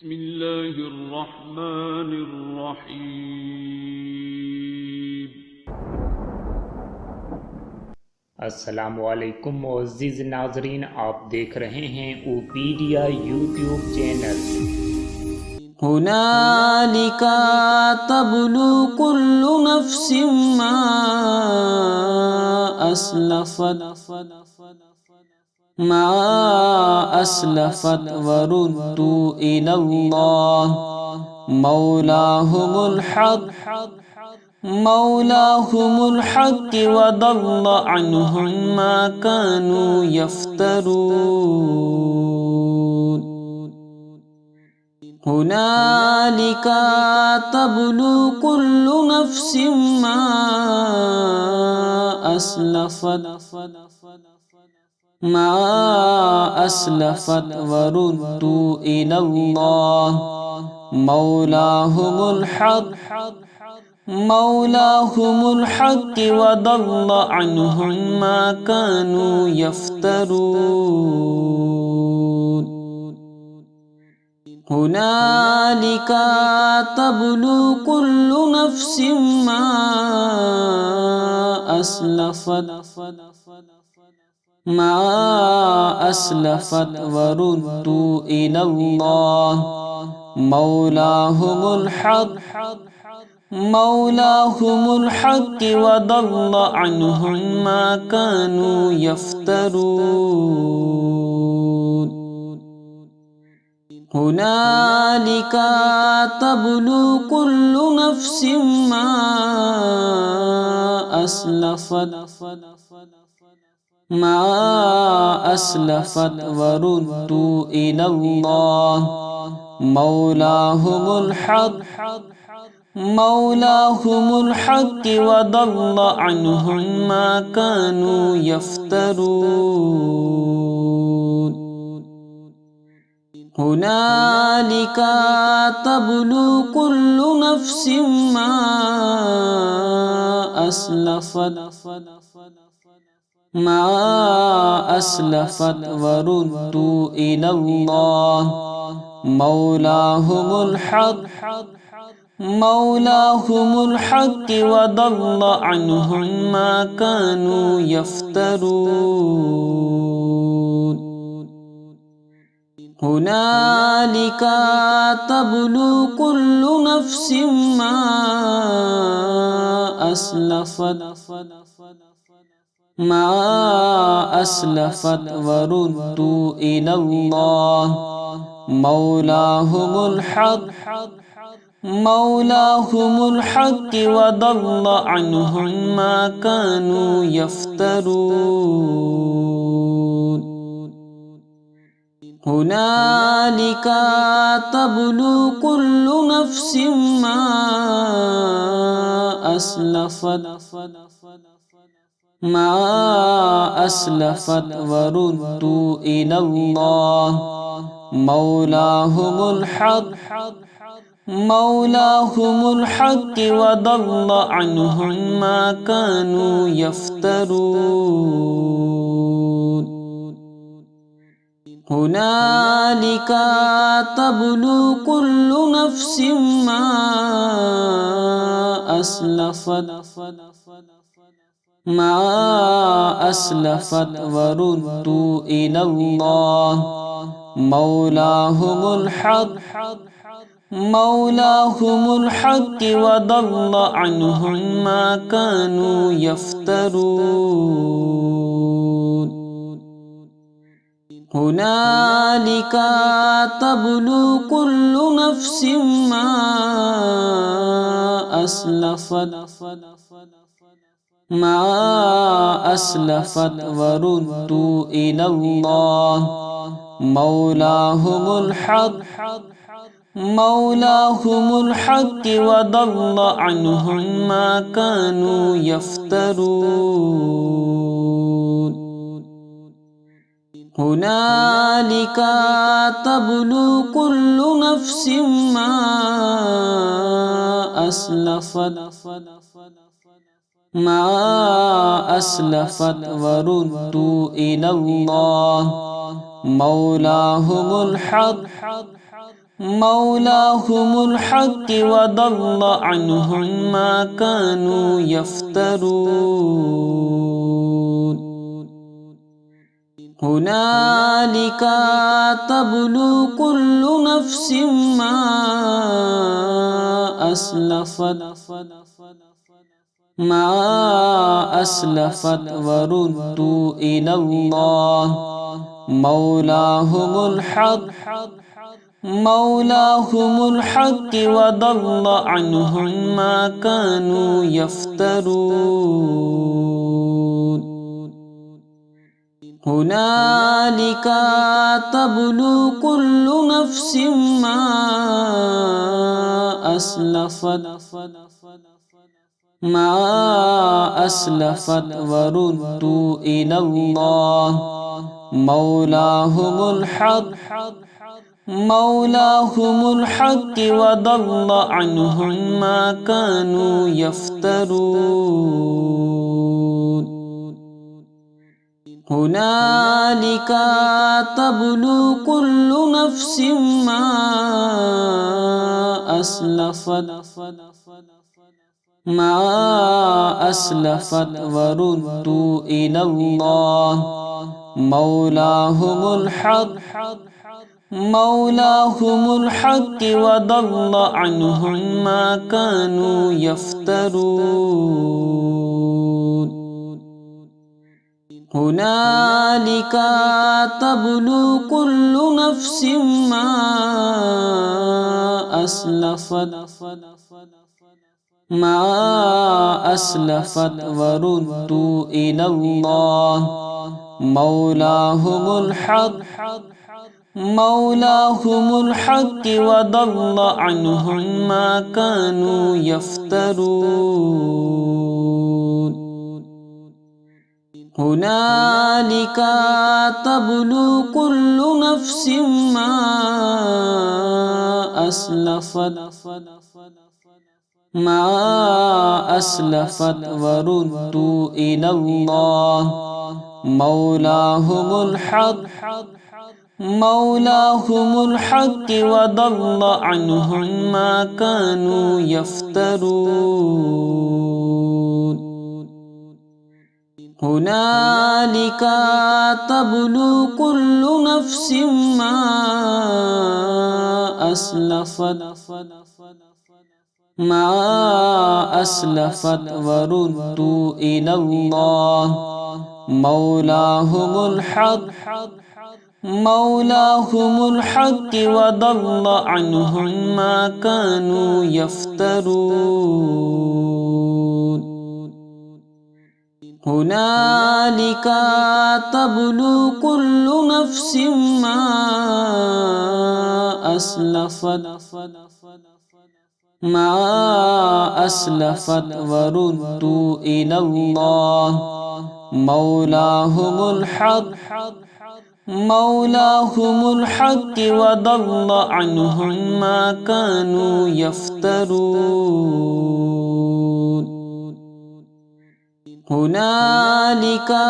बिस्मिल्लाहिर्रहमानिर्रहीम। अस्सलामुअलैकुम मुअज़्ज़िज़ नाज़रीन, आप देख रहे हैं उपेडिया यूट्यूब चैनल। हुनालिका तब्लु कुल्लु नफ्सिम मा अस्लफत वरुद्दू इलल्लाह मौलाहुमुल हक़ वदल्ल अन्हुम मा कानू यफ्तरून। हुनालिका तब्लु कुल्लु नफ्सिम मा अस्लफत वरुद्दू इलल्लाह मौलाहुमुल हक़ वदल्ल अन्हुम मा कानू यफ्तरून। हुनालिका तब्लु कुल्लु नफ्सिम मा अस्लफत वरुद्दू इलल्लाह मौलाहुमुल हक़ वदल्ल अन्हुम मा कानू यफ्तरून। हुनालिका तब्लु कुल्लु नफ्सिम मा अस्लफत वरुद्दू इलल्लाह मौलाहुमुल हक़ वदल्ल अन्हुम मा कानू यफ्तरून। हुनालिका तब्लु कुल्लु नफ्सिम मा अस्लफत वरुद्दू इलल्लाह मौलाहुमुल हक़ वदल्ल अन्हुम मा कानू यफ्तरून। हुनालिका तब्लु कुल्लु नफ्सिम मा अस्लफत वरुद्दू इलल्लाह मौलाहुमुल हक़ वदल्ल अन्हुम मा कानू यफ्तरून। हुनालिका तब्लु कुल्लु नफ्सिम मा अस्लफत वरुद्दू इलल्लाह मौलाहुमुल हक़ वदल्ल अन्हुम मा कानू यफ्तरून। हुनालिका तब्लु कुल्लु नफ्सिम मा अस्लफत वरुद्दू इलल्लाह मौलाहुमुल हक़ वदल्ल अन्हुम मा कानू यफ्तरून। हुनालिका तब्लु कुल्लु नफ्सिम मा अस्लफत वरुद्दू इलल्लाह मौलाहुमुल हक़ वदल्ल अन्हुम मा कानू यफ्तरून। हुनालिका तब्लु कुल्लु नफ्सिम मा अस्लफत वरुद्दू इलल्लाह मौलाहुमुल हक मौलाहुमुल हक वदल्ल अन्हुम मा कानू यफ्तरून। हुनालिका तब्लु कुल्लु नफ्सिम मा अस्लफत मा अस्लफत वरुद्दू इलल्लाह मौलाहुमुल हक मौलाहुमुल हक वदल्ल अन्हुम मा कानू यफ्तरून। हुनालिका तब्लु कुल्लु नफ्सिम मा अस्लफत मा अस्लफत वरुद्दू इलल्लाह मौलाहुमुल हक मौलाहुमुल हक वदल्ल अन्हुम मा कानू यफ्तरून। हुनालिका तब्लु कुल्लु नफ्सिम मा अस्लफत मा अस्लफत वरुद्दू इलल्लाह मौलाहुमुल हक मौलाहुमुल हक वदल्ल अन्हुम मा कानू यफ्तरून। हुनालिका तब्लु कुल्लु नफ्सिम मा अस्लफत मा अस्लफत वरुद्दू इलल्लाह मौलाहुमुल हक मौलाहुमुल हक वदल्ल अन्हुम मा कानू यफ्तरून। हुनालिका तब्लु कुल्लु नफ्सिम मा अस्लफत मा अस्लफत वरुद्दू इलल्लाह मौलाहुमुल हक मौलाहुमुल हक वदल्ल अन्हुम मा कानू यफ्तरून। हुनालिका तब्लु कुल्लु नफ्सिम मा अस्लफत मा अस्लफत वरुद्दू इलल्लाह मौलाहुमुल हक मौलाहुमुल हक वदल्ल अन्हुम मा कानू यफ्तरून। हुनालिका तब्लु कुल्लु नफ्सिम मा अस्लफत मा अस्लफत वरुद्दू इलल्लाह मौलाहुमुल हक मौलाहुमुल हक वदल्ल अन्हुम मा कानू यफ्तरून। हुनालिका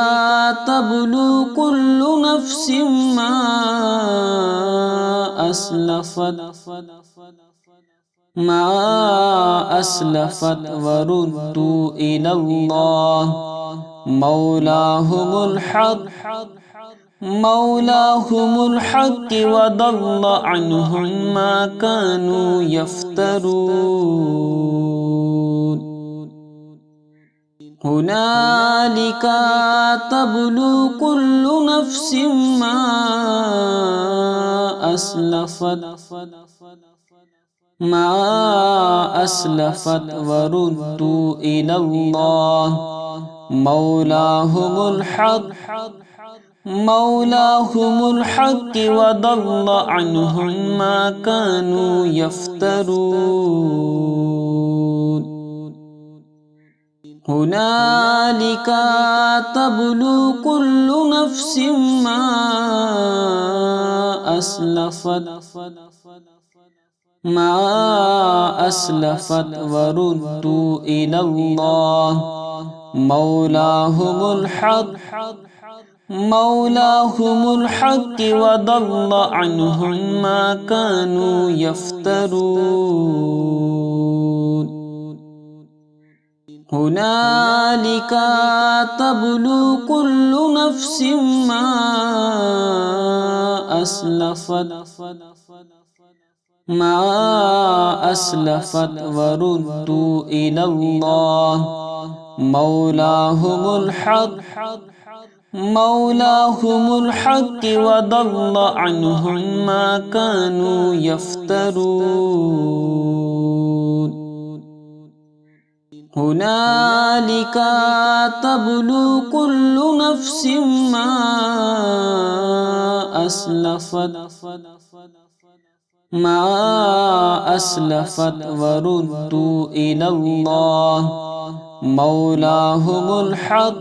तब्लु कुल्लु नफ्सिम मा अस्लफत मा अस्लफत वरुद्दू इलल्लाह मौलाहुमुल हक मौलाहुमुल हक वदल्ल अन्हुम मा कानू यफ्तरून। हुनालिका तब्लु कुल्लु नफ्सिम मा अस्लफत मा अस्लफत वरुद्दू इलल्लाह मौलाहुमुल हक मौलाहुमुल हक वदल्ल अन्हुम मा कानू यफ्तरून। हुनालिका तब्लु कुल्लु नफ्सिम मा अस्लफत मा अस्लफत वरुद्दू इलल्लाह मौलाहुमुल हक مولاهم الحق وضل عنهم ما كانوا يفترون هنالك تبلو كل نفس ما أسلفت وردوا إلى الله مولاهم الحق وضل عنهم ما كانوا يفترون هنالك تبلو كل نفس ما أسلفت وردوا إلى الله مولاهم الحق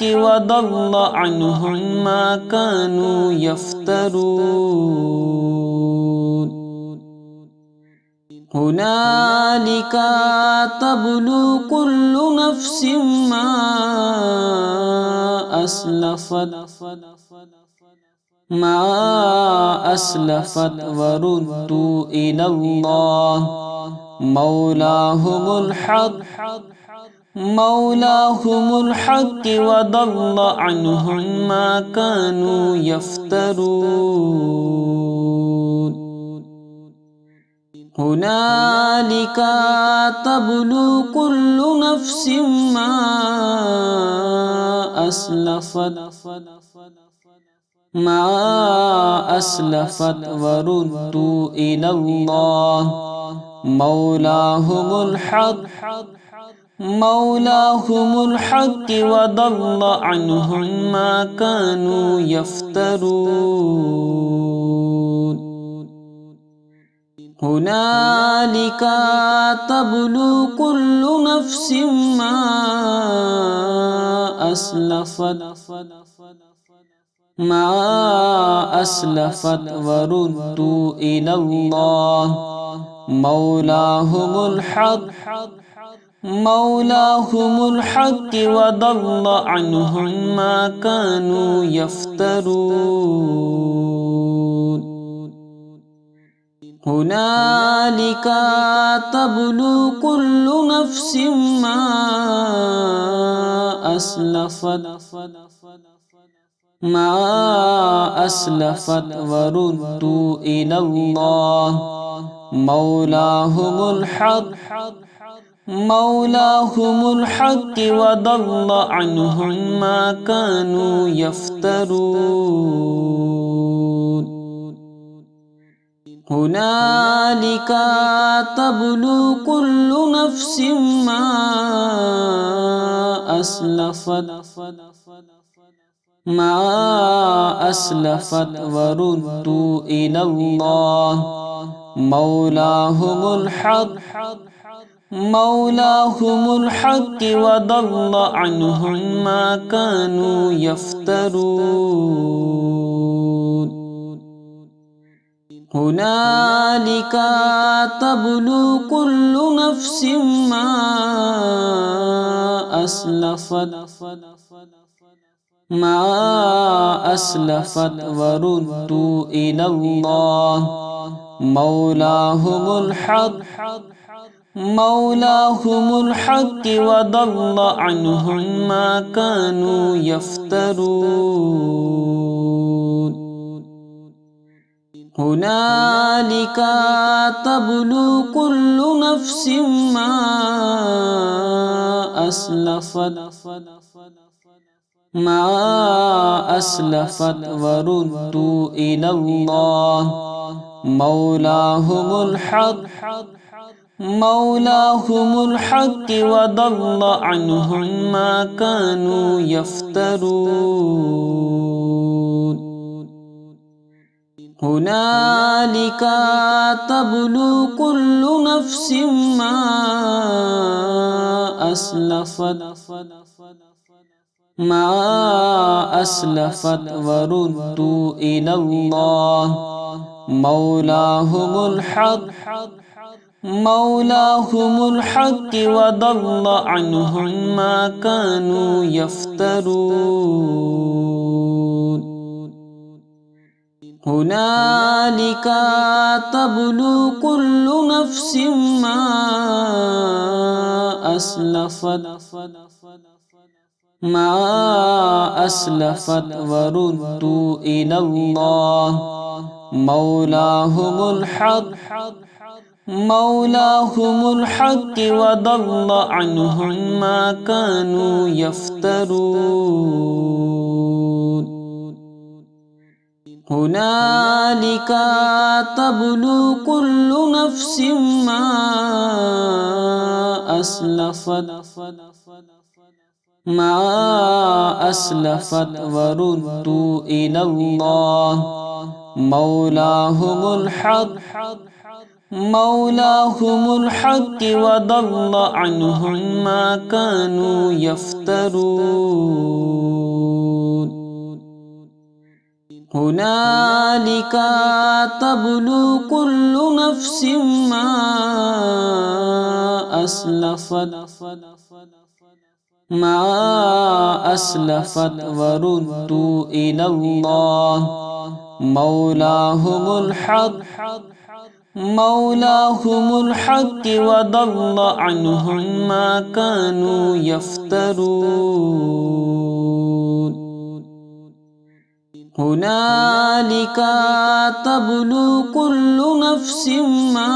وضل عنهم ما كانوا يفترون هنالك تبلو كل نفس ما أسلفت وردوا إلى الله مولاهم الحق وضل عنهم ما كانوا يفترون هنالك تبلو كل نفس ما أسلفت وردوا إلى الله مولاهم الحق وضل عنهم ما كانوا يفترون هنالك تبلو كل نفس ما أسلفت وردوا إلى الله مولاهم الحق وضل عنهم ما كانوا يفترون هنالك تبلو كل نفس ما أسلفت وردوا إلى الله مولاهم الحق وضل عنهم ما كانوا يفترون هنالك تبلو كل نفس ما أسلفت وردوا إلى الله مولاهم الحق وضل عنهم ما كانوا يفترون هنالك تبلو كل نفس ما أسلفت وردوا إلى الله مولاهم الحق وضل عنهم ما كانوا يفترون هنالك تبلو كل نفس ما أسلفت وردوا إلى الله مولاهم الحق وضل عنهم ما كانوا يفترون هنالك تبلو كل نفس ما أسلفت وردوا إلى الله مولاهم مولاهم الحق وضل عنهم ما كانوا يفترون هنالك تبلو كل نفس ما أسلفت وردوا إلى الله مولاهم الحق وضل عنهم ما كانوا يفترون هنالك تبلو كل نفس ما أسلفت وردوا إلى الله مولاهم الحق وضل عنهم ما كانوا يفترون هنالك تبلو كل نفس ما أسلفت وردوا إلى الله مولاهم الحق وضل عنهم ما كانوا يفترون هنالك تبلو كل نفس ما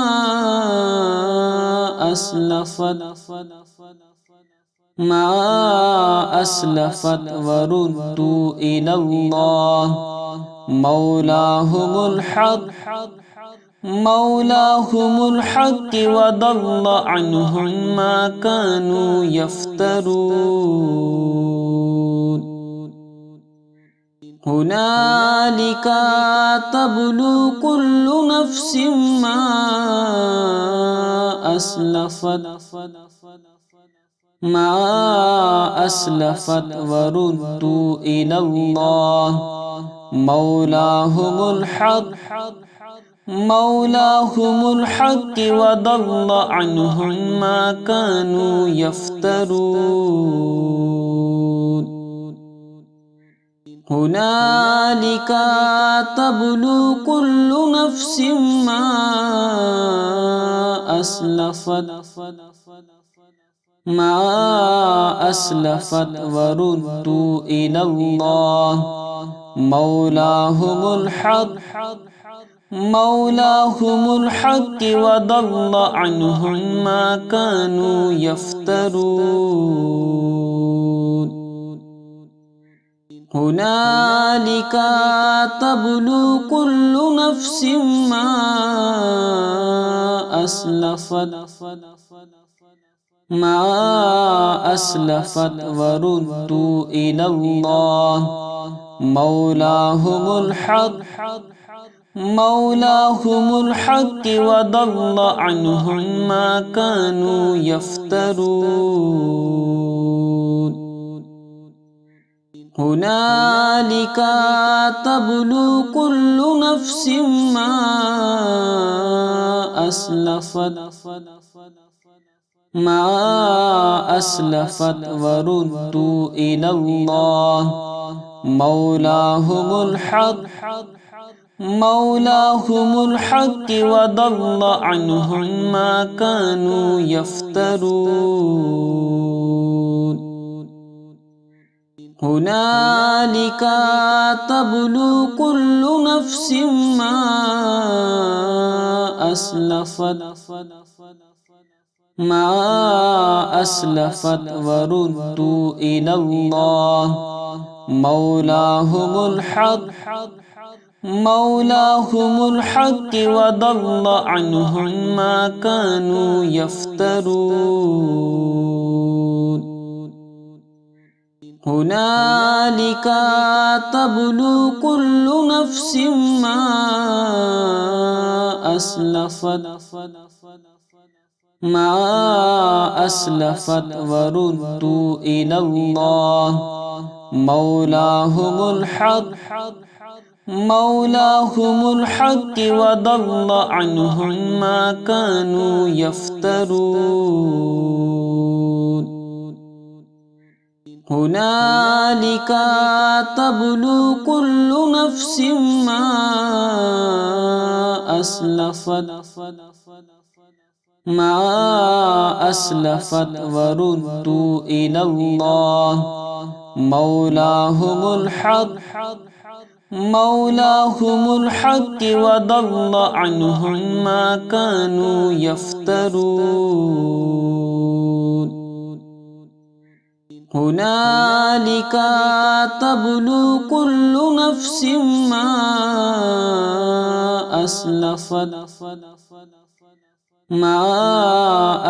أسلفت وردوا إلى الله مولاهم الحق وضل عنهم ما كانوا يفترون هنالك تبلو كل نفس ما أسلفت وردوا إلى الله مولاهم الحق وضل عنهم ما كانوا يفترون هنالك تبلو كل نفس ما أسلفت وردوا إلى الله مولاهم الحق وضل عنهم ما كانوا يفترون هنالك تبلو كل نفس ما أسلفت وردوا إلى الله مولاهم الحق وضل عنهم ما كانوا يفترون هنالك تبلو كل نفس ما أسلفت وردوا إلى الله مولاهم الحق وضل عنهم ما كانوا يفترون هنالك تبلو كل نفس ما أسلفت وردوا إلى الله مولاهم الحق وضل عنهم ما كانوا يفترون هنالك تبلو كل نفس ما أسلفت وردوا إلى الله مولاهم مولاهم الحق وضل عنهم ما كانوا يفترون هنالك تبلو كل نفس ما أسلفت وردوا إلى الله مولاهم الحق وضل عنهم ما كانوا يفترون هنالك تبلو كل نفس ما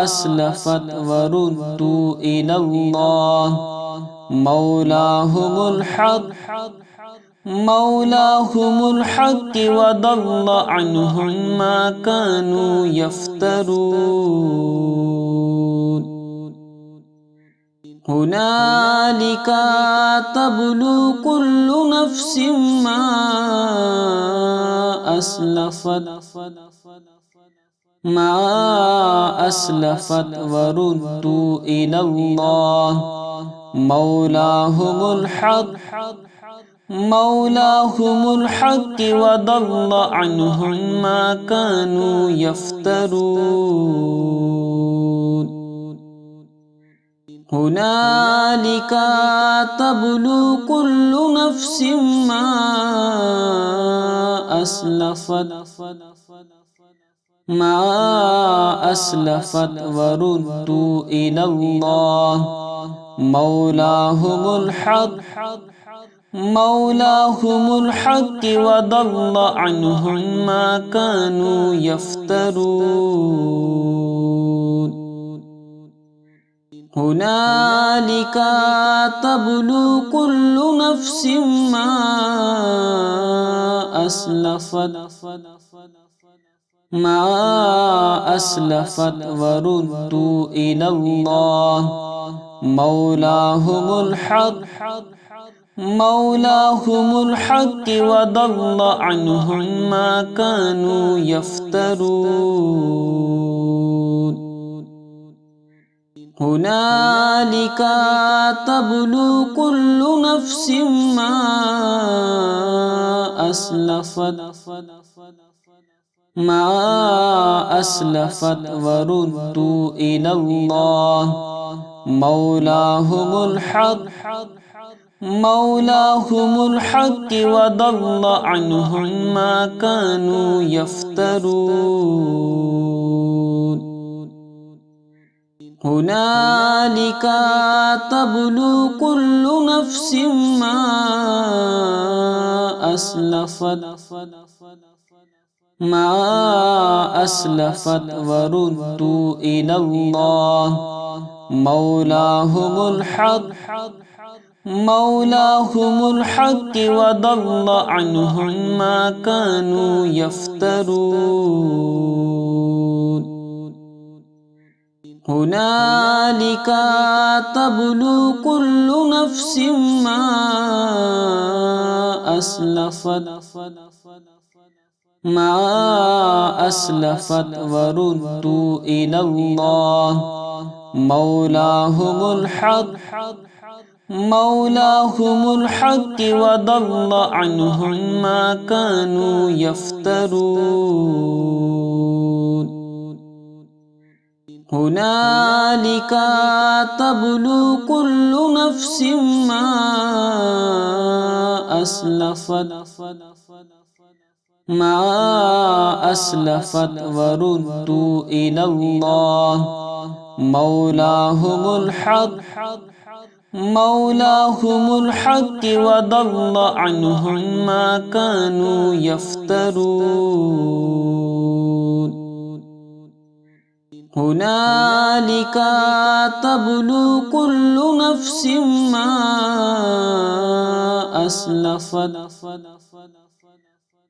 أسلفت وردوا إلى الله مولاهم الحق وضل عنهم ما كانوا يفترون هنالك تبلو كل نفس ما أسلفت وردوا إلى الله مولاهم الحق وضل عنهم ما كانوا يفترون هنالك تبلو كل نفس ما أسلفت وردوا إلى الله مولاهم الحق وضل عنهم ما كانوا يفترون هنالك تبلو كل نفس ما أسلفت وردوا إلى الله مولاهم الحق وضل عنهم ما كانوا يفترون هنالك تبلو كل نفس ما أسلفت وردوا إلى الله مولاهم الحق وضل عنهم ما كانوا يفترون هنالك تبلو كل نفس ما أسلفت وردوا إلى الله مولاهم الحق وضل عنهم ما كانوا يفترون هنالك تبلو كل نفس ما أسلفت وردوا إلى الله مولاهم الحق وضل عنهم ما كانوا يفترون هنالك تبلو كل نفس ما أسلفت وردوا إلى الله مولاهم الحق وضل عنهم ما كانوا يفترون هنالك تبلو كل نفس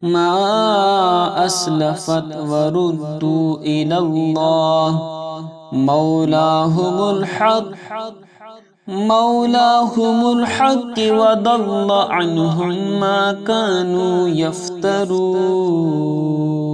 ما أسلفت وردوا إلى الله مولاهم मौलाहुमुल हक़ वदल्ल अन्हुम मा कानू यफ्तरून।